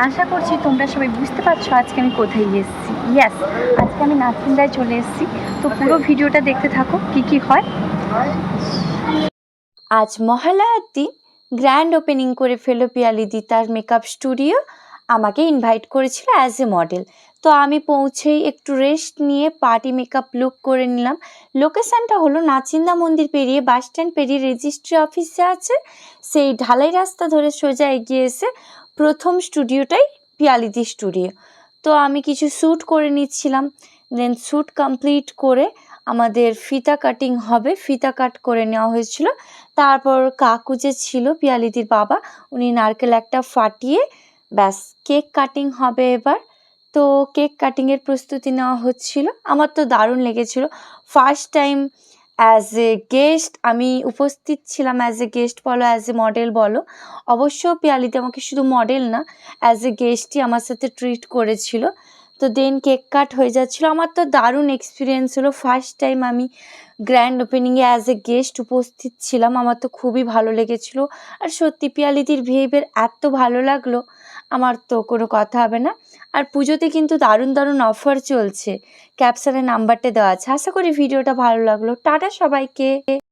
আশা করছি তোমরা সবাই বুঝতে পারছো আজকে আমি কোথায় এসেছি। ইয়েস, আজকে আমি নাচিন্দায় চলে এসেছি। তো পুরো ভিডিওটা দেখতে থাকো কি কি হয়। আজ মহালয়ার দিন গ্র্যান্ড ওপেনিং করে ফেলো পিয়ালিদি তার মেকআপ স্টুডিও। আমাকে ইনভাইট করেছিল অ্যাজ এ মডেল। তো আমি পৌঁছেই একটু রেস্ট নিয়ে পার্টি মেকআপ লুক করে নিলাম। লোকেশানটা হলো নাচিন্দা মন্দির পেরিয়ে বাস স্ট্যান্ড পেরিয়ে রেজিস্ট্রি অফিসে আছে, সেই ঢালাই রাস্তা ধরে সোজা এগিয়ে এসে প্রথম স্টুডিওটাই পিয়ালিদি স্টুডিও। তো আমি কিছু শ্যুট করে নিচ্ছিলাম। দেন শ্যুট কমপ্লিট করে আমাদের ফিতা কাটিং হবে, ফিতা কাট করে নেওয়া হয়েছিল। তারপর কাকু যে ছিল পিয়ালিদির বাবা, উনি নারকেল একটা ফাটিয়ে ব্যাস কেক কাটিং হবে এবার। তো কেক কাটিংয়ের প্রস্তুতি নেওয়া হচ্ছিল। আমার তো দারুণ লেগেছিল। First time as a guest আমি উপস্থিত ছিলাম, অ্যাজ এ গেস্ট বলো অ্যাজ এ মডেল বলো। অবশ্য পিয়ালিদি আমাকে শুধু মডেল না, অ্যাজ এ গেস্টই আমার সাথে ট্রিট করেছিল। তো দেন কেক কাট হয়ে যাচ্ছিলো। আমার তো দারুণ এক্সপিরিয়েন্স হলো, ফার্স্ট টাইম আমি গ্র্যান্ড ওপেনিংয়ে অ্যাজ এ গেস্ট উপস্থিত ছিলাম। আমার তো খুবই ভালো লেগেছিলো। আর সত্যি পিয়ালিদির বিহেভিয়ার এত ভালো লাগলো, আমার তো কোনো কথা হবে না। আর পুজোতে কিন্তু দারুণ দারুণ অফার চলছে, ক্যাপশনে নাম্বারটা দেওয়া আছে। আশা করি ভিডিওটা ভালো লাগলো। টাটা সবাইকে।